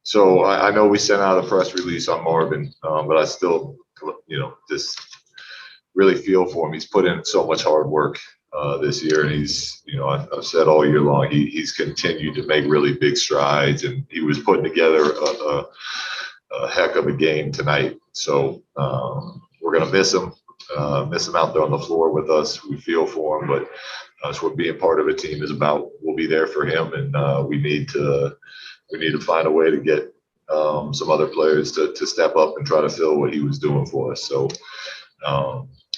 So I know we sent out a press release on Marvin, but I still, just really feel for him. He's put in so much hard work this year, and he's, I've said all year long, he's continued to make really big strides, and he was putting together a heck of a game tonight. So we're gonna miss him out there on the floor with us. We feel for him, but that's what being part of a team is about. We'll be there for him, and we need to find a way to get some other players to step up and try to fill what he was doing for us. So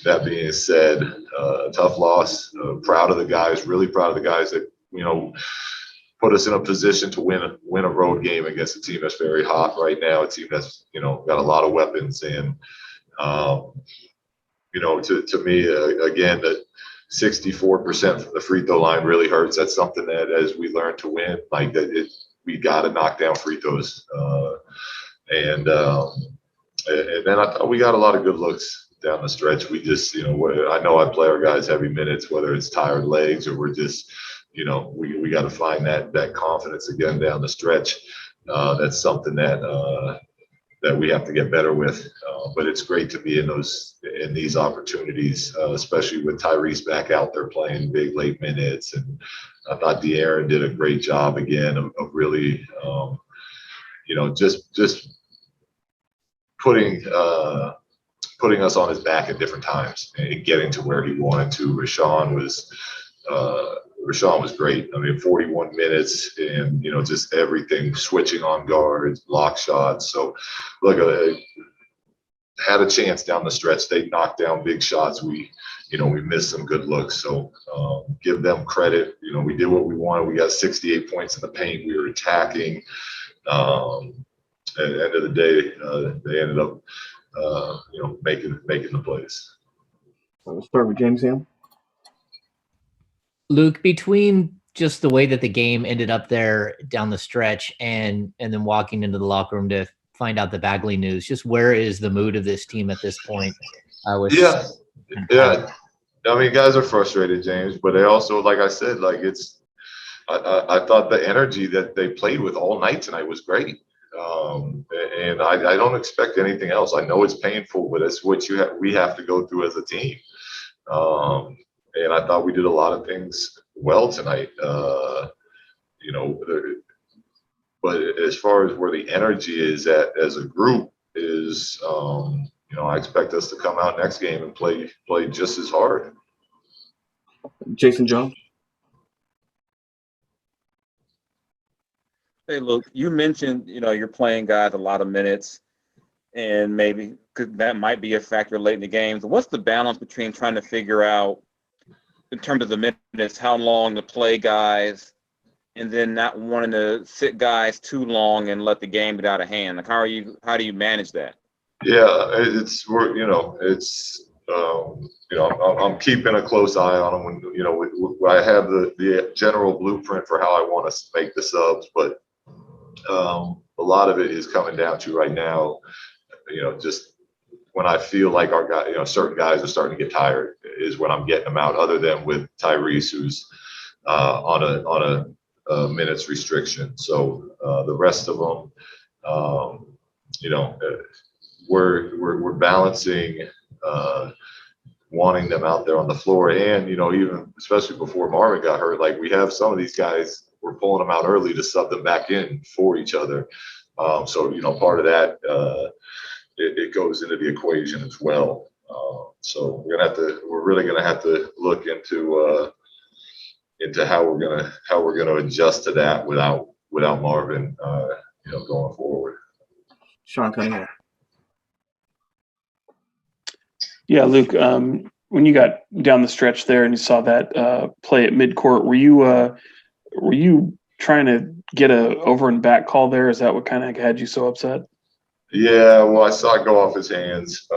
that being said, tough loss. Proud of the guys. Really proud of the guys that put us in a position to win a road game against a team that's very hot right now. A team that's got a lot of weapons, and to me again that 64% from the free throw line really hurts. That's something that as we learn to win, like that, we got to knock down free throws. And then I thought we got a lot of good looks down the stretch. We just, I know I play our guys heavy minutes, whether it's tired legs or we're just, we got to find that confidence again down the stretch. That's something that we have to get better with. But it's great to be in these opportunities, especially with Tyrese back out there playing big late minutes. And I thought De'Aaron did a great job again of really, just putting us on his back at different times and getting to where he wanted to. Rashawn was great. I mean, 41 minutes and, just everything, switching on guards, block shots. So, look, had a chance down the stretch. They knocked down big shots. We missed some good looks. So give them credit. We did what we wanted. We got 68 points in the paint. We were attacking. At the end of the day, they ended up, making the plays. We'll start with James Ham. Luke, between just the way that the game ended up there down the stretch and then walking into the locker room to find out the Bagley news, just where is the mood of this team at this point? Yeah. I mean, guys are frustrated, James, but they also, like I said, like I thought the energy that they played with all night tonight was great. And I don't expect anything else. I know it's painful, but it's what we have to go through as a team. And I thought we did a lot of things well tonight. But as far as where the energy is at as a group is, I expect us to come out next game and play just as hard. Jason Jones. Hey, Luke, you mentioned, you're playing guys a lot of minutes, and maybe that might be a factor late in the games. What's the balance between trying to figure out, in terms of the minutes, how long to play guys, and then not wanting to sit guys too long and let the game get out of hand? Like, how do you manage that? Yeah, I'm keeping a close eye on them when, I have the general blueprint for how I want to make the subs, but a lot of it is coming down to right now, just when I feel like our guy, certain guys are starting to get tired is when I'm getting them out, other than with Tyrese, who's on a minutes restriction. So the rest of them, we're balancing wanting them out there on the floor, and even especially before Marvin got hurt, like we have some of these guys, we're pulling them out early to sub them back in for each other. So part of that it goes into the equation as well. So we're really gonna have to look into how we're gonna adjust to that without Marvin, going forward. Sean Cunningham. Yeah, Luke, when you got down the stretch there and you saw that play at midcourt, were you trying to get a over and back call there? Is that what kind of had you so upset? Yeah, well, I saw it go off his hands,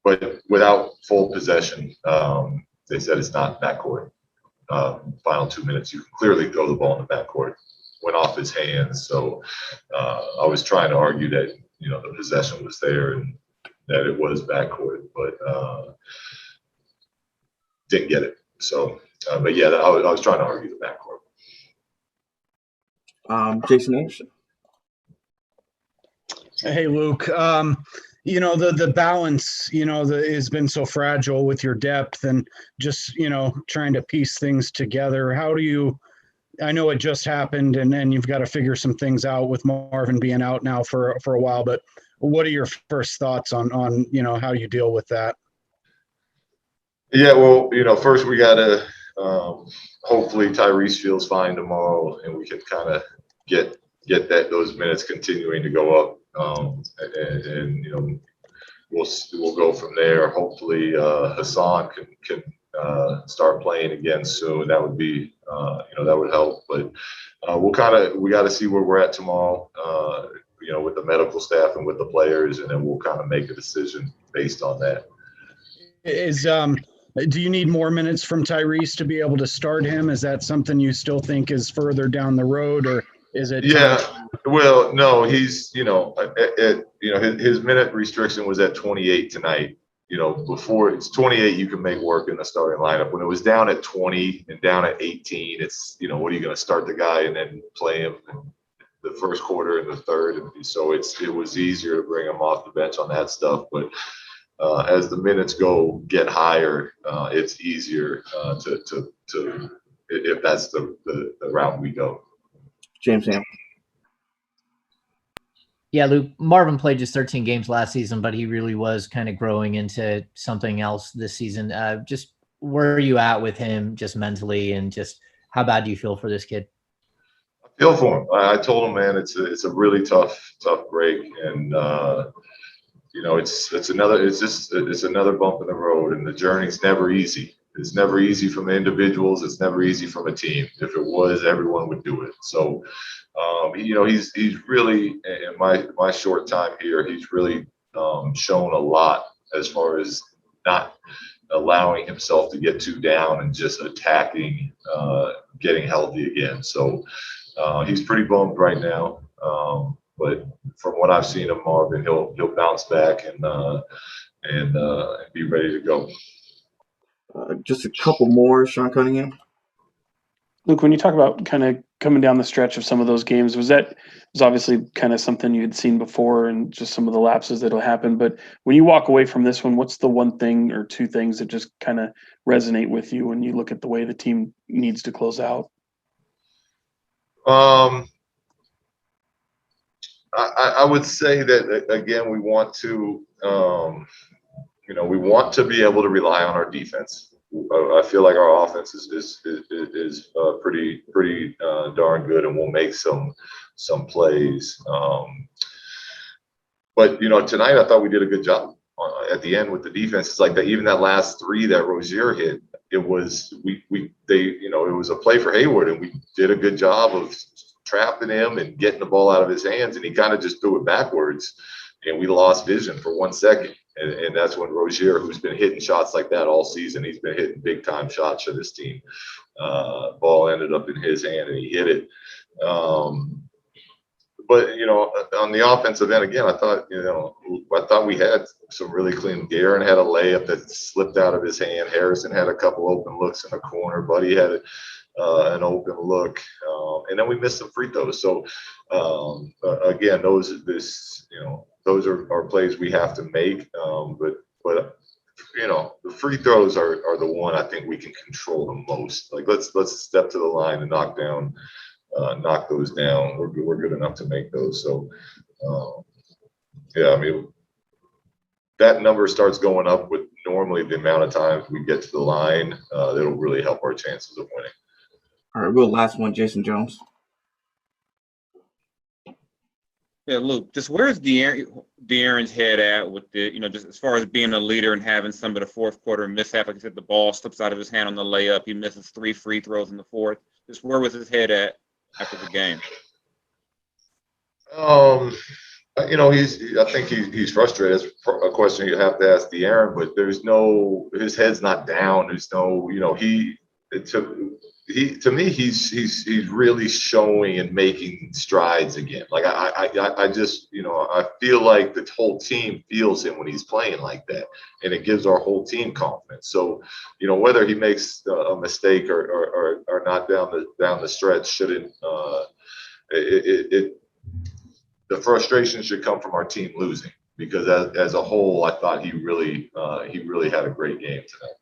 but without full possession. They said it's not backcourt. Final 2 minutes, you can clearly throw the ball in the backcourt. Went off his hands, so I was trying to argue that the possession was there and that it was backcourt, but didn't get it. So, but yeah, I was trying to argue the backcourt. Jason Anderson. Hey, Luke. The balance, has been so fragile with your depth and just, trying to piece things together. I know it just happened and then you've got to figure some things out with Marvin being out now for a while, but what are your first thoughts on how you deal with that? Yeah, well, first we got to hopefully Tyrese feels fine tomorrow and we can kind of get those minutes continuing to go up. And we'll go from there. Hopefully Hassan can start playing again soon. That would be that would help. But we got to see where we're at tomorrow. With the medical staff and with the players, and then we'll kind of make a decision based on that. Do you need more minutes from Tyrese to be able to start him? Is that something you still think is further down the road, or is it? Yeah. Well, no, he's his minute restriction was at 28 tonight. Before it's 28, you can make work in the starting lineup. When it was down at 20 and down at 18, it's what are you going to start the guy and then play him in the first quarter and the third? And so it was easier to bring him off the bench on that stuff, but. As the minutes get higher, it's easier to if that's the route we go. James Ham. Yeah, Luke, Marvin played just 13 games last season, but he really was kind of growing into something else this season. Just where are you at with him just mentally, and just how bad do you feel for this kid? I feel for him. I told him, man, it's a really tough break, and it's another bump in the road, and the journey's never easy. It's never easy from individuals. It's never easy from a team. If it was, everyone would do it. So, he's really, in my short time here, he's really shown a lot as far as not allowing himself to get too down and just attacking, getting healthy again. So he's pretty bummed right now. But from what I've seen of Marvin, he'll bounce back and be ready to go. Just a couple more, Sean Cunningham. Luke, when you talk about kind of coming down the stretch of some of those games, was obviously kind of something you had seen before and just some of the lapses that'll happen. But when you walk away from this one, what's the one thing or two things that just kind of resonate with you when you look at the way the team needs to close out? I would say that again, we want to be able to rely on our defense. I feel like our offense is pretty darn good, and we'll make some plays. But tonight I thought we did a good job at the end with the defense. It's like that. Even that last three that Rozier hit, it was it was a play for Hayward, and we did a good job of trapping him and getting the ball out of his hands, and he kind of just threw it backwards, and we lost vision for 1 second. And that's when Rozier, who's been hitting shots like that all season, he's been hitting big time shots for this team. Ball ended up in his hand and he hit it. But on the offensive end, again, I thought we had some really clean. Guerin had a layup that slipped out of his hand. Harrison had a couple open looks in the corner. Buddy had an open look, and then we missed some free throws. So again, those are plays we have to make. But the free throws are the one I think we can control the most. Like let's step to the line and knock those down. We're good enough to make those. So that number starts going up with normally the amount of times we get to the line. That'll really help our chances of winning. All right, real last one, Jason Jones. Yeah, Luke, just where's De'Aaron's head at with the, just as far as being a leader and having some of the fourth quarter mishap? Like I said, the ball slips out of his hand on the layup. He misses 3 free throws in the fourth. Just where was his head at after the game? I think he's frustrated. It's a question you have to ask De'Aaron, but his head's not down. There's no, to me, he's really showing and making strides again. Like I just, I feel like the whole team feels him when he's playing like that, and it gives our whole team confidence. So, whether he makes a mistake or not down the stretch shouldn't the frustration should come from our team losing, because as a whole, I thought he really had a great game tonight.